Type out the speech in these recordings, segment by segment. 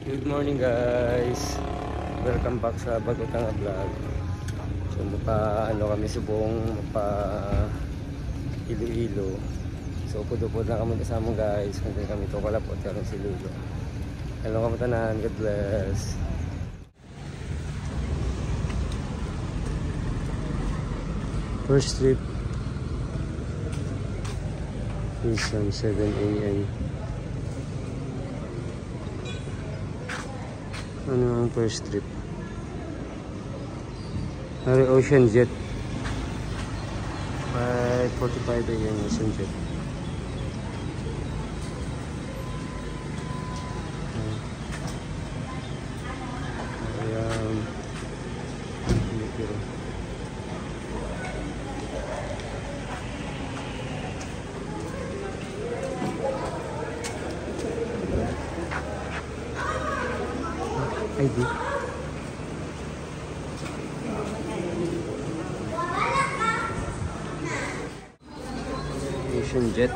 Good morning guys, welcome back sa Bagotang Vlog. So kami subong Iloilo. So upod-upod na kami kasama guys, kasi kami to kalapot karon si Lulo. Hello kamo tanan, God bless. First trip is on 7 AM. Ano ang first trip? Hari Ocean Jet 5:45 AM Ocean Jet. Ayan. ID. Ocean Jet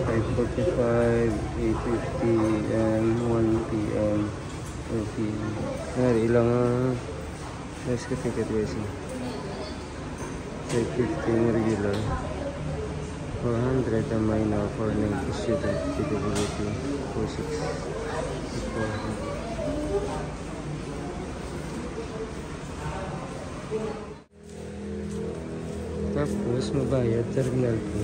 5:45, 8:50 and 1 PM, 4 PM. Hari ilang nice ka ticket guys. 5:50 regular, 400 ang minor, 490 student, TWT 46. Tapos mabayad terminal po.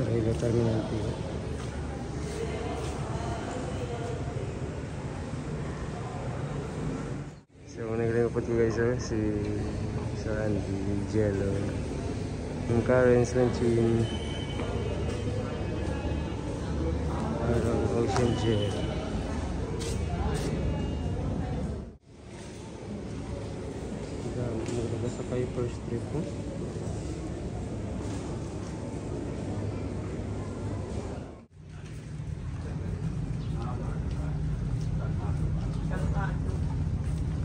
Arriba terminal po. So naglalapot ko guys si Andy, Jello, yung Karen's Lanchin, Ocean Jet. Sa Piper's trip po.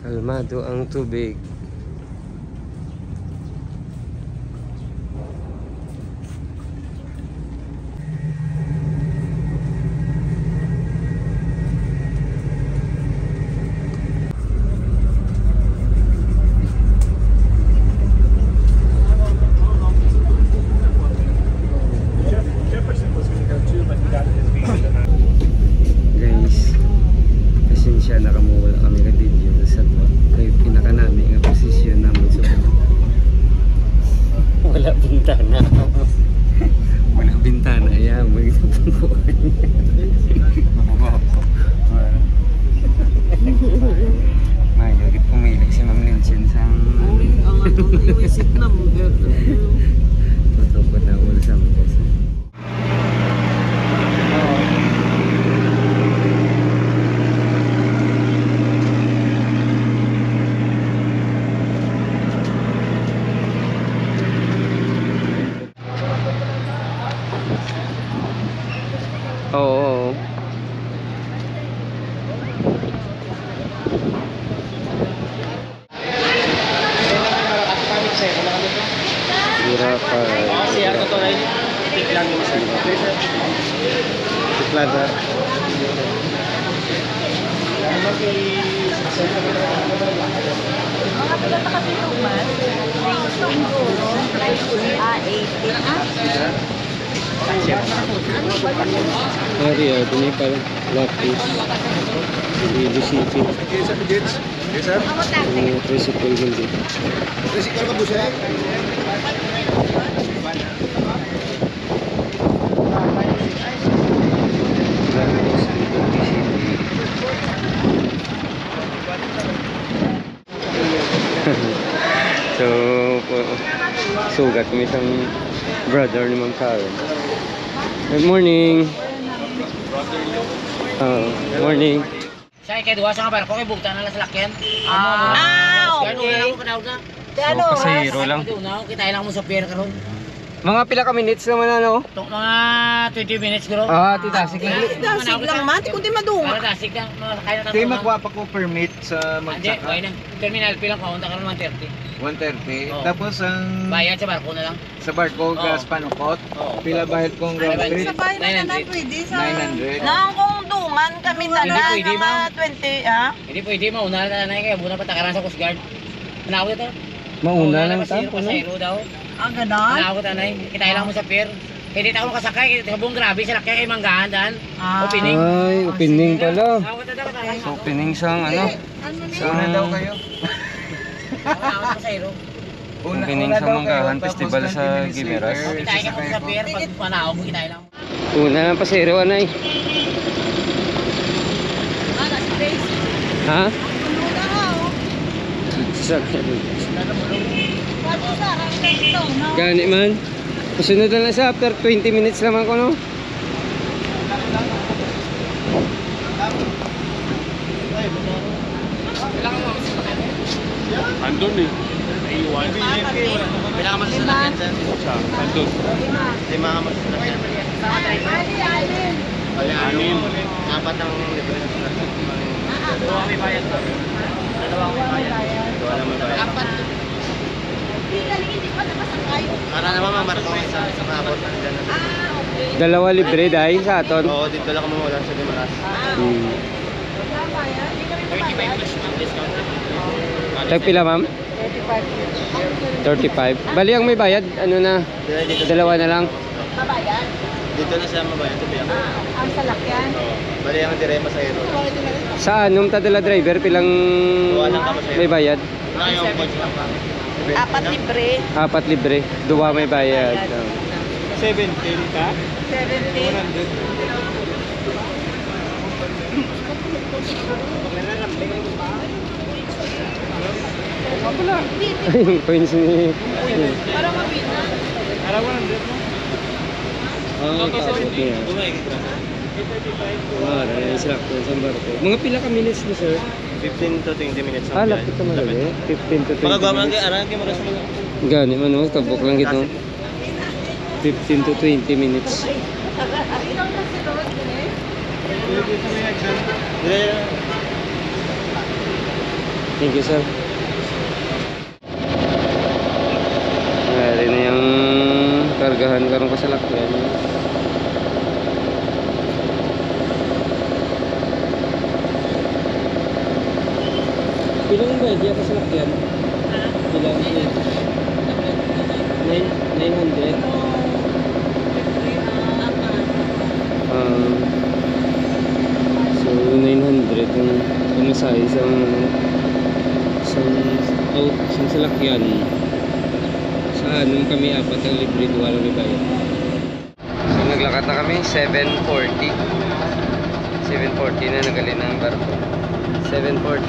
Kalmado ang tubig. Nakamuwala kami ka video sa tuwa kaya pinaka namin ang posisyon namin sa wala bintana. Wala bintana, ayan magpapangkuhan magagit pumilig si Ma'am Linchen sa iwisip na mo tutupod na wala sa mga kasi oo. Hirap siya to rin. Tiklan mo sa Tiklada. Mga pala nakapituman. Hari ya, ini kalau lapis di sini. Tricycle hindi. Tricycle ka busay? So, sugat kami isang brother ni Ma'am Karen. Good morning. Morning. Saya kayak dua sama bar, kok ibuktan na sa lakyan. So, pasahero lang. Kita ilang mo sa pier karon. Mga pila ka minutes naman ano? Ito mga 20 minutes bro. Ah, titasik lang. Dasig lang man, kundi madunga. Para tasik lang, kaya na Hindi, magkuha pa ko permit sa Hindi, magsaka. okay na. Terminal fee lang, kaunta ka naman 30. 130. Oo. Tapos ang Bayad sa barko na lang. sa barko Oo. gas panukot. Oo. Pila bahid kong Ay, round trip? Sa bahay na na 900. pwede sa... 900. Nang kung dungan kami na Hindi na pwede, mga ma'am. 20, ha? Hindi pwede, mauna na na kaya muna patakaran sa Coast Guard. Manawag ito. Mauna lang tayo, no? Pasayro daw. Ah, ganon? Manawag ito na kita lang mo sa pier. Hindi ako makasakay, sabong grabe sa lakya kay manggahan daan. Ah. Opening. Ay, opening pala. Manawag ito daw. So, opening sang ano? Una daw kayo. Manawag sa Pasayro. Opening una sa daw Manggahan kayo, tapos Festival 20 sa minutes Guimeras. later, Kita ka sasakay sa ko. pier, pag manawag mo kita lang. Una ng pasero, anay. Ha? Gani man. Kasunod na lang sa after 20 minutes naman ko, no? Andun eh. Kailangan mo sa sasakyan sa Andun. lima ka masasakyan. Anim. Apat ang libre na sasakyan. Dalawa may bayad pa. Dalawa may bayad. Dalawa may bayad. Apat. Para naman mamarko sa maabot na dyan. Dalawa libre dahil sa aton. Oo, dito lang kumuha sa Guimaras. Hmm. 35 plus ang discount. Tagpila, ma'am? 35. Bali ang may bayad, ano na? Dalawa na lang. Dito na siya mabayad sa biyak. Ang salakyan. Oo. Bali ang direma sa hero. Saan? Nung tadala driver, pilang may bayad? Yung coach lang pa. Apat libre. Apat libre. Duwa may bayad. 17 ka? 70. Yung coins ni... Para mabina. Ah, tapos niya. Ah, rin sila ko sa barko. Mga pila ka minutes na, sir? 15 to 20 minutes. Ah, lapit ka malagi. 15 to 20 Magagawa man minutes. kay aran kay maras mo. Gani man, no? Kabok lang ito. 15 to 20 minutes. Thank you, sir. Ngayon na yung kargahan karong kasalakyan. Pilang ba diya kasalakyan? Pilang 900. So 900 yung pamasahe sa salakyan. Sa nung kami apat ang libre, duwa lang may bayad. So naglakad na kami 7:40. 7:40 na nagalin ang barko. 7:40.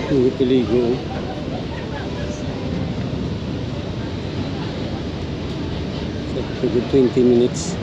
Hindi piligo. So, 20 minutes.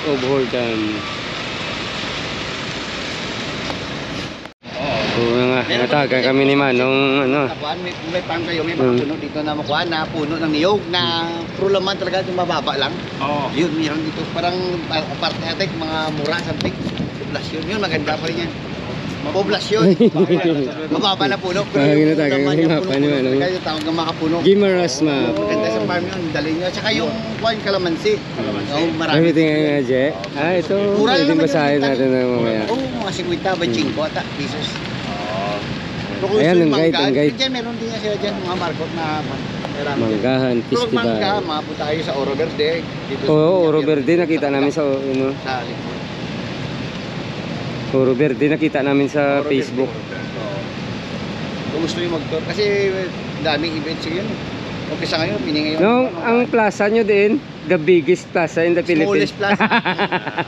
of Hordam. So nga, nataga kami ni Manong ano. Nakuhaan, may pang kayo, may mga puno dito na makuha na puno ng niyog na puro laman talaga yung mababa lang. Oo. Yun, meron dito parang aparte atek, mga mura, something. Poblasyon yun, maganda pa rin yan. Poblasyon. Mababa na puno. Ginataga kami mapa ni Manong. Kaya tawag ng mga puno. Gimaras map. Maganda sa farm yun, dali nyo. Tsaka yung kuhan, kalamansi. Oo, marami. Everything nga, Je. Ito. Mura lang Pwede naman basahin yung natin na mamaya. Oo, mga 50 ba, 5 ata, pesos. Pero kung Ayan, gusto ang yung guide, mangga, ang guide. Diyan, meron din nga sila dyan, mga market na marami. Manggahan Pero mangga, Festival. mapunta kayo sa Oro Verde. Dito Oo, sa Oro Verde nakita namin sa ano, Sa likod. Oro Verde nakita namin sa Oro Facebook. Verde. Oo. Kung gusto nyo mag-tour, kasi daming events yun. Okay sa ngayon, pininga yun. No, ang plaza nyo din, the biggest plaza in the Philippines. Smallest plaza.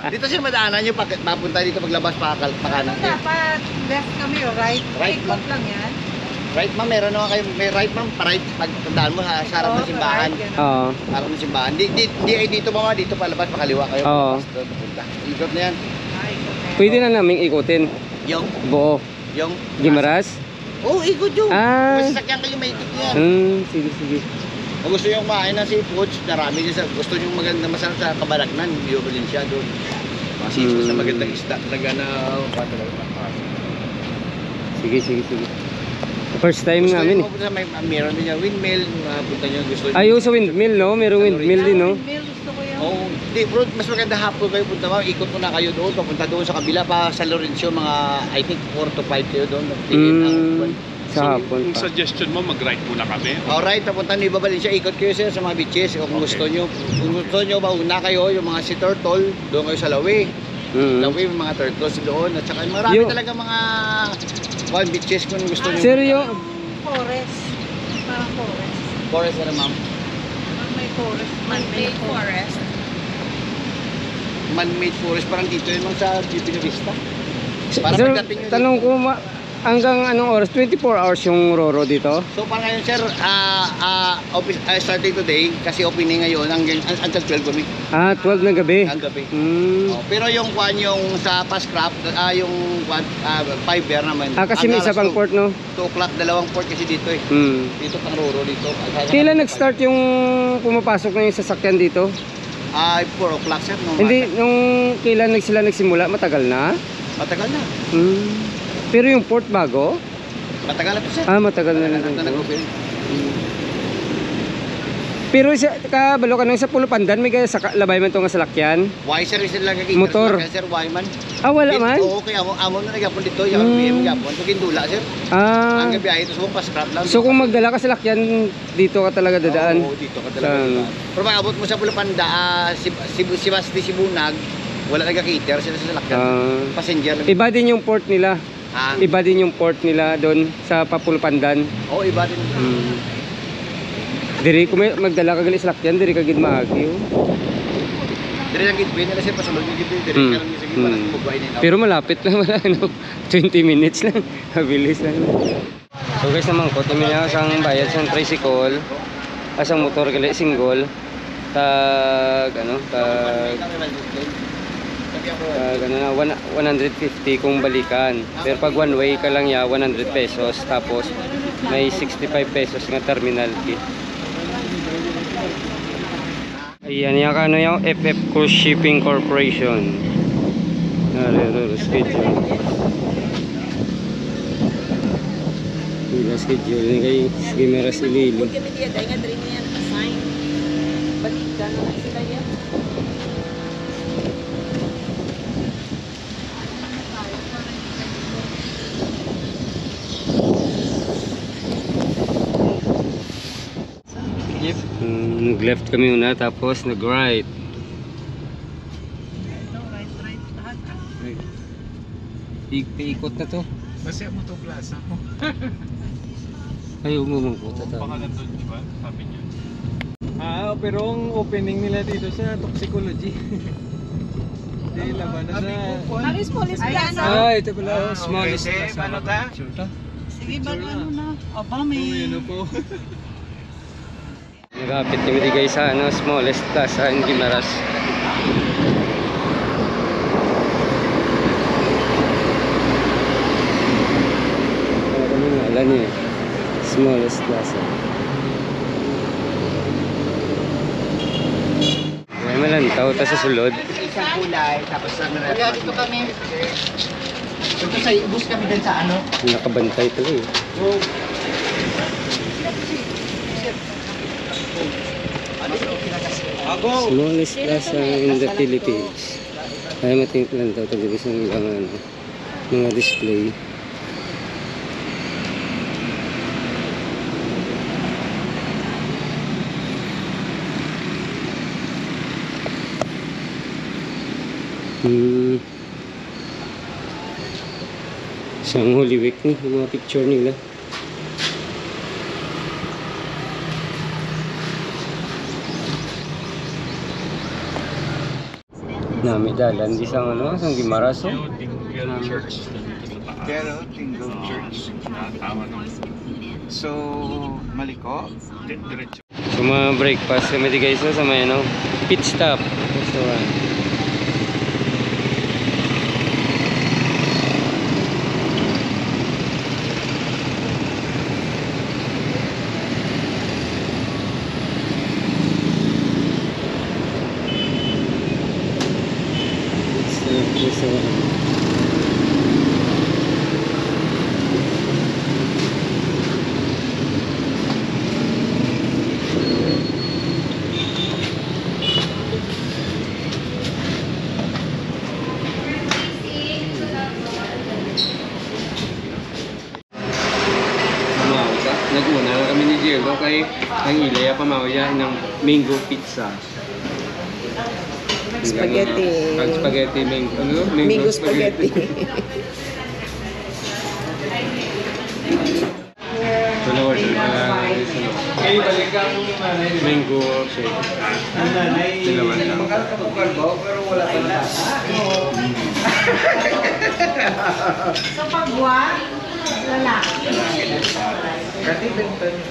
Dito siya madaanan nyo, papunta dito paglabas pakanan. Ano dapat? Left kami o right? Right, Ikot lang yan. Right ma'am, meron naman kayo, may right ma'am, pa-right, pagtandaan mo sa harap ng simbahan. right, ganun. Oo. Harap ng simbahan. Dito mama, dito palabas, pakaliwa kayo. Oo. Doon papunta. Ikot na yan. Pwede na naming ikutin. Yung, Buo. yung, Gimaras? oh, ikot yung. Ah. May sasakyan kayo, may ikot yan. Sige, sige. Kung gusto nyo kumain ng seafoods, marami din sa, gusto nyo maganda masarap sa Kabalaknan, Biyobelin siya doon. Mga seafoods na magandang isda talaga na, Sige, sige, sige. First time gusto namin nyo pupunta, may meron din yung windmill, punta nyo gusto nyo. Ayaw sa windmill, no? Merong windmill din, no? Windmill, gusto ko yun. Oo, hindi bro, mas maganda hapon kayo punta mo, ikot mo na kayo doon, papunta doon sa kabila pa sa Lorenzo, mga I think 4 to 5 kayo doon. Sa hapon Yung pa. suggestion mo, mag-ride muna kami. Alright, papunta nyo Ibabalin siya, ikot kayo sir sa mga beaches, kung gusto nyo, mauna kayo, yung mga si Turtle, doon kayo sa Lawi. Lawi, yung mga turtles doon, at saka marami talaga mga one beaches kung gusto nyo. Seryo? Forest. Parang forest. Forest na ma'am. Parang may forest. Man-made forest. Man-made forest, parang dito yun lang sa Pipino Vista. Para Sir, pagdating nyo tanong dito. ko, hanggang anong oras? 24 hours yung Roro dito? So para ngayon sir, starting today, kasi opening ngayon until 12 kami, 12 ng gabi. ang gabi. Oh, Hmm. pero yung kwan yung sa past craft, yung kwan, 5 bear naman. Kasi may isa pang port, no? 2 o'clock, dalawang port kasi dito eh. Dito pang Roro dito. Kailan nag-start yung pumapasok na yung sasakyan dito? 4 o'clock sir. No, Hindi, nung kailan sila nagsimula? Matagal na? Matagal na. Pero yung port bago? Matagal na to sir. Matagal na rin. nag-open. Pero kabalo ka nung sa Pulo Pandan, may gaya labay man to nga salakyan. Why sir, sila nagkikita Motor. sir, why man? Wala man? Oo, kaya amo na nagapon dito, yung PM gapon. Pagindula sir. Ang gabi ay ito sa past craft lang. So kung magdala ka salakyan, dito ka talaga dadaan? Oo, dito ka talaga dadaan. Pero pag abot mo sa Pulapanda, si Basti, si Bunag, wala nagka-cater sila sa salakyan. Passenger lang. Iba din yung port nila. Iba din yung port nila doon sa Papulpandan. Oo, iba din. Diri kung magdala ka gali salakyan, diri ka gid maagi. Diri lang gitbin nila sir, pasulod yung gitbin. Diri ka lang yung sige, parang pagbuhay nila. Pero malapit lang wala, no? 20 minutes lang. Mabilis lang. So guys naman ko, tumina sang bayad sa tricycle. Asang motor gali single. Tag ano, tag ano na 150 kung balikan. Pero pag one way ka lang ya 100 pesos tapos may 65 pesos nga terminal fee. Ayan yung ano yung FF Cruise Shipping Corporation. Schedule. Schedule ni kay Gimeras Ililo. Kami diya, dahil nga drin niya assign. Balikan na sila yan. Nag-left kami una tapos nag-right. Ikot na to. Masaya mo to plaza mo. Ayaw mo mong puta to. Baka nandun, di ba? Sabi niya. Pero ang opening nila dito sa toxicology. Hindi, laban na sa... Alis police plano. Ito pala. Smallest class. Ano ta? Sige, bago ano na. Aba, may... Ano po? Nagapit kami di guys sa ano, smallest plaza in Gimaras. Smallest plaza. Ay malantaw ta sa sulod. Isang kulay, tapos sa Kuya, dito kami. Dito sa bus kami din sa ano? Nakabantay tuloy. Smallest plaza in the Philippines. Ay matingnan daw ito dito sa mga display. Isang Holy Week ni, yung mga picture nila. Nami dalan di sa ano, sa Gimaraso. Tingle Church. Pero, Tingle Church. Tama naman. So, Maliko? Diretso. So mga breakfast kami di guys sa may ano, pit stop restaurant. Nag-una lang kami ni Diego kay ang Ilaya pamawaya ng mango pizza. Spaghetti. Ang spaghetti mango. Ano? Mango spaghetti. So na-order pa mango shake. Dalawan lang. Pero wala pa na. Sa pagwa, lalaki. Kasi benta niyo.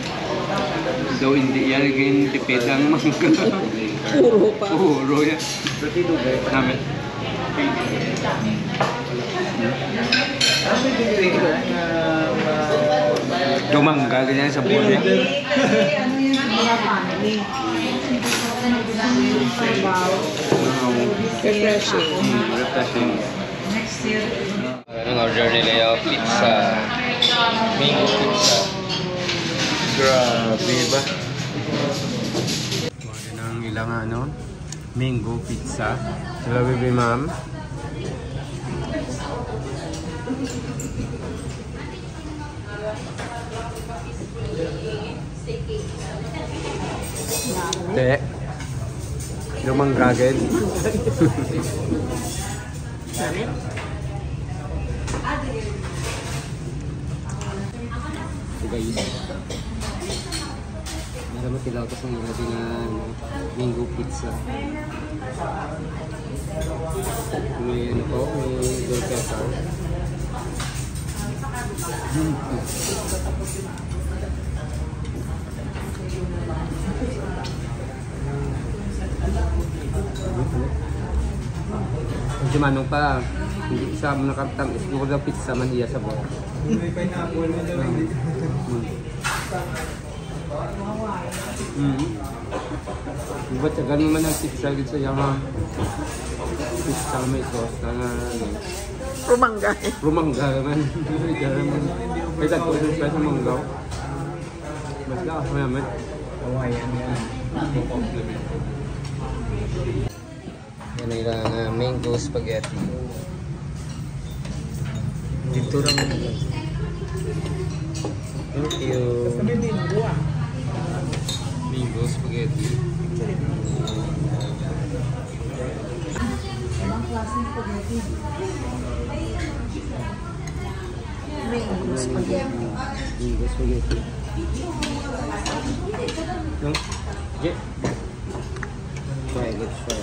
Daw hindi yan again tipid ang mangga. Puro pa. Puro yan. Kasi dugay pa. Namin. Ano yung Dumangga ganyan sa buhay. Kasi ano yun ang mga family. Refreshing. Refreshing. Next year. Anong order nila yung pizza? Mango pizza. Grabe ba? Order ng ilang ano? Mango pizza. Hello, baby ma'am. Te. Lumanggagan. Guys. Marami kilaw ko sa mga na mango pizza. May ano po, may gold pepper. Kasi manong pa, hindi sa mo nakaptang ismo ko pizza man iya sa buwan. May pineapple na daw hindi. Ba't sa ganun man ang pizza dito sa yama? Pizza may sauce na ano. Rumangga. Rumangga man. Kaya tagpo sa sa manggaw. Mas lakas mo yaman. Hawaiian yan. Yan ang ilang mango spaghetti. Dito lang mo. Thank you. Mango spaghetti. Mango spaghetti. Mango spaghetti. No? Yeah. Try it for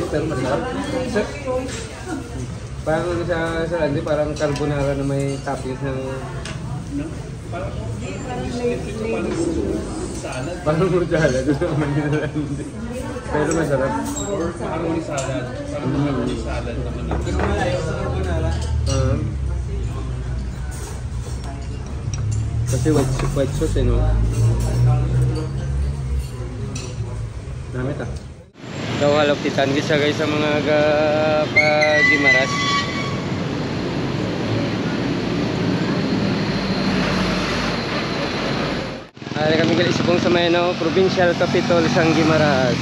pero masarap. Parang ano sa Randy, parang carbonara na may toppings ng... Parang salad. Doon naman yun na Randy. Pero masarap. Or macaroni salad. Parang macaroni salad naman. Pero malayo sa carbonara. Kasi white sauce eh, no? Dami ta. So, halaptitan kita guys sa mga Gimaras. Ay kami gali subong sa may no, Provincial Capital sang Gimaras.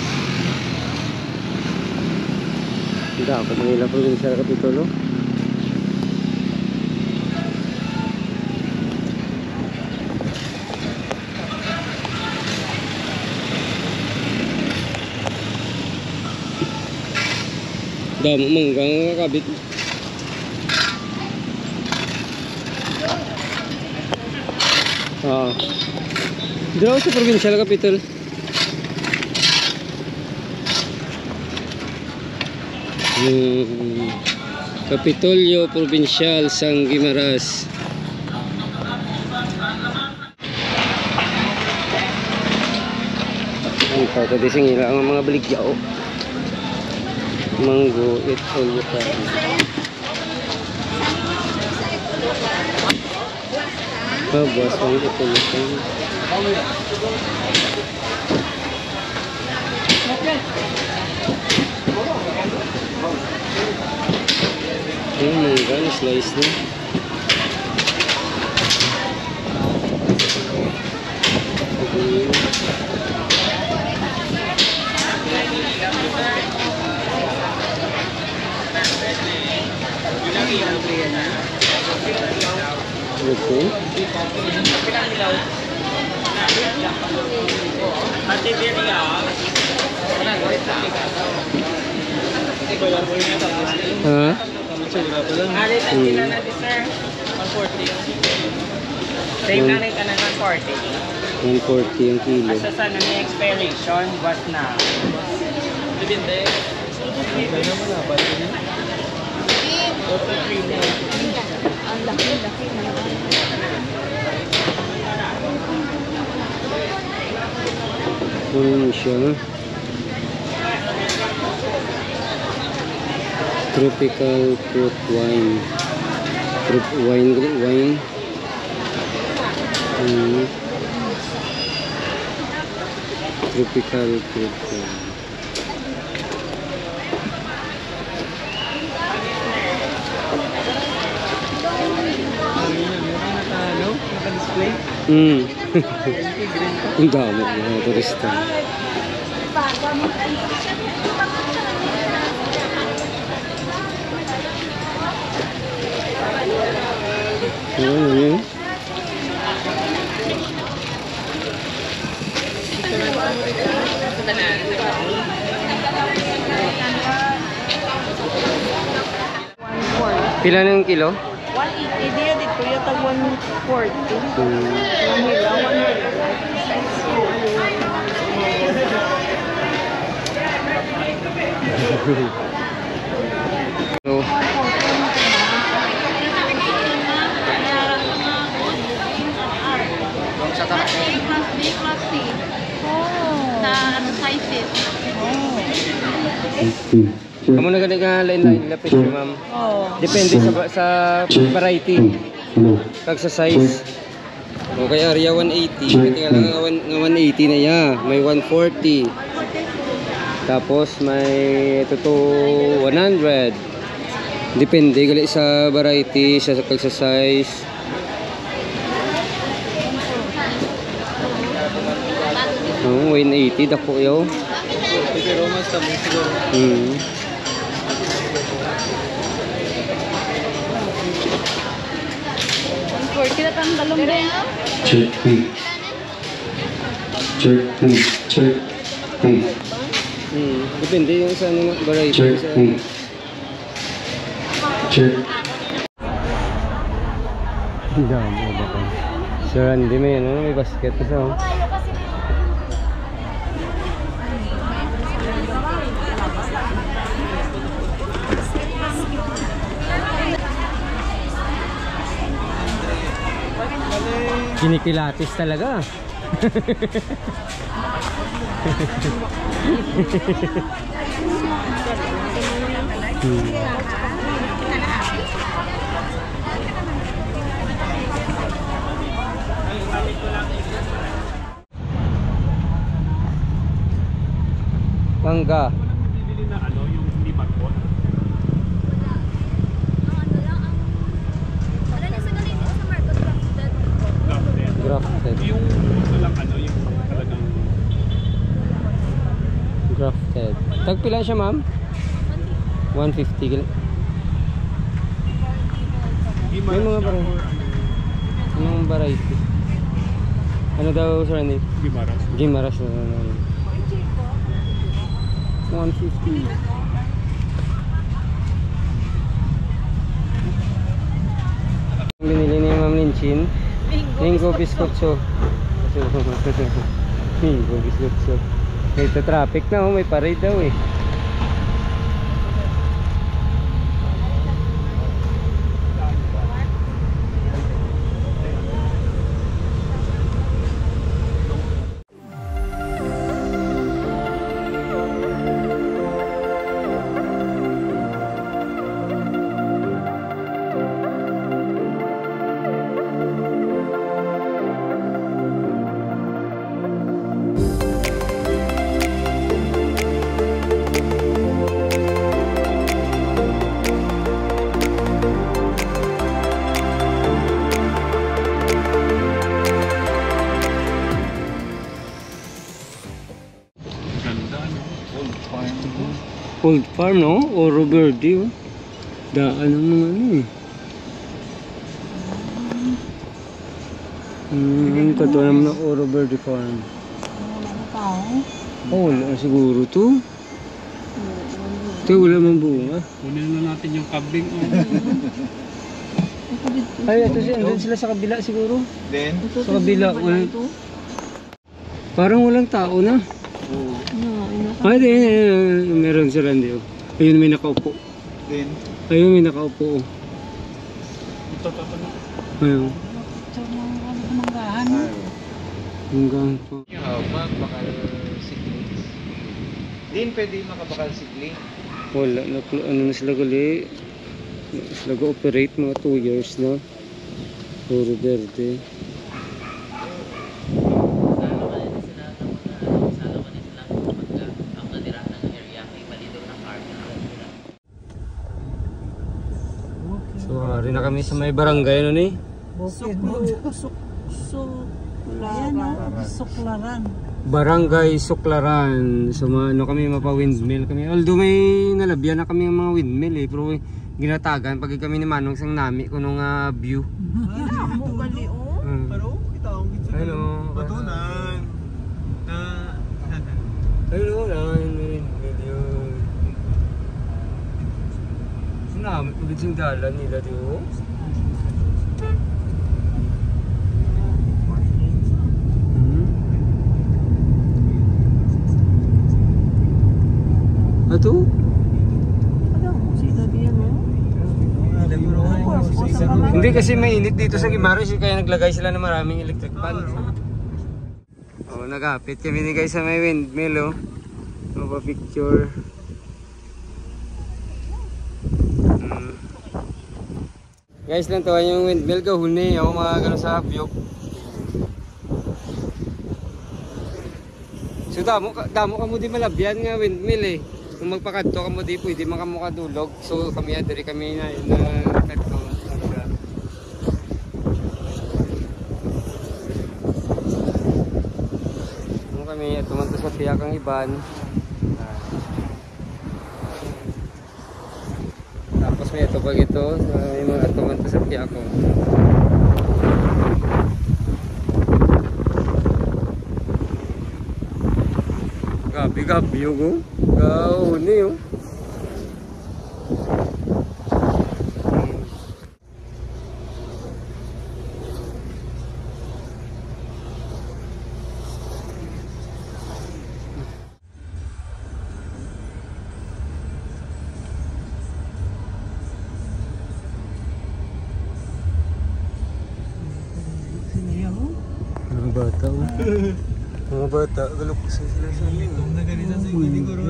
Hindi ako Manila Provincial Capital, no? Damo manggang kabit. Ah. Dito sa Provincial Capital. Kapitolyo Provincial sang Gimaras. Ang tawag sing ila ang mga baligyaw. Mango, it all you can. Boss, mango, it all you can. Mangga, slice na. Okay. Ha? Alit ang kila na di sir. 140. Same na rin ka na 140. 140 ang kilo. Asa sa na may expiration, buwas na. Dibinde. Ang laki-laki na. Ano siya? Tropical fruit wine. Fruit wine. Tropical fruit wine. Naka-display. Ang dami mga turista. Ano yun? Pila ng kilo? 180 dia dito yata 140. Ang hila 140. So, Sa tanak. A plus B plus C. Na ano sizes. amo na gani nga lain-lain lapis si ma'am. Depende sa variety. Kag sa size. O kay area 180, kaya lang nga 180 na ya, may 140. Tapos may ito to 100. Depende gali sa variety, sa size. Oh, 180 dako yo. Pero mas tamo siguro. Kita tang dalom din. Check please. Check please. Check please. Depende yung sa ano variety. Check please. Check. Dami ba ko? Sir Randy may ano, may basket isa oh. Kinikilatis talaga. Pangga. Bibili na ano, yung hindi magpot. Grafted. Yung walang ano, yung talagang Grafted. Tagpilan siya, ma'am? 150. May mga variety. Anong variety? Ano daw, sir, Andy? Gimaras. Gimaras na ano. 150. Binili ni Ma'am Linchin. Bingo Biscotso. Bingo Biscotso. Ito traffic na, oh, may parade daw eh. Ganda, no? Old farm. Old Farm, no? Oro Verde, oh. Daan ng mga ano eh. Totoo naman ng Oro Verde Farm. Oh, wala na siguro to. Ito, wala mang bunga. Kunin na natin yung kabing. Oh. Ay, ito siya. Andun sila sa kabila siguro. Then, Sa kabila. Parang walang tao na. Ay, din. Meron sila hindi. Ayun, may nakaupo. then, Ayun, may nakaupo. Ito. Ayun. Hanggang pa. bakal sigling. Din pwede makabakal sigling. Wala na. Ano na sila gali? Sila ga-operate mga 2 years na. Oro Verde. So, hari na kami sa may barangay, ano ni? Suklaran. Barangay Suklaran. So, ano kami, mapa-windmill kami. Although may nalabyan na kami ng mga windmill eh. Pero ginatagan pag kami ni Manong sang nami ko nung view. Pero kita ang gitsa Hello. batunan na Hello, windmill yun. Sinamit pagod yung dalan nila diyo. Ato? Hindi kasi mainit dito sa Guimaras kaya naglagay sila ng maraming electric fan. Oh, nagapit kami ni guys sa may windmill oh. Mapa-picture. Guys, lang tawa yung windmill ko huni ako mga gano'n sa view. So damo ka mo di malabyan nga windmill eh. Kung magpakadto ka mo di pwede man ka mo kadulog. So kami diri kami na kadto. Kami at tumanto sa Piyakang Iban. Tapos may ito pag ito may mga tumanto sa Piyakang. Gabi yung oh. Gauni oh. bata. Oh. Mga bata, galok sila sa Itong na ganito sa siguro.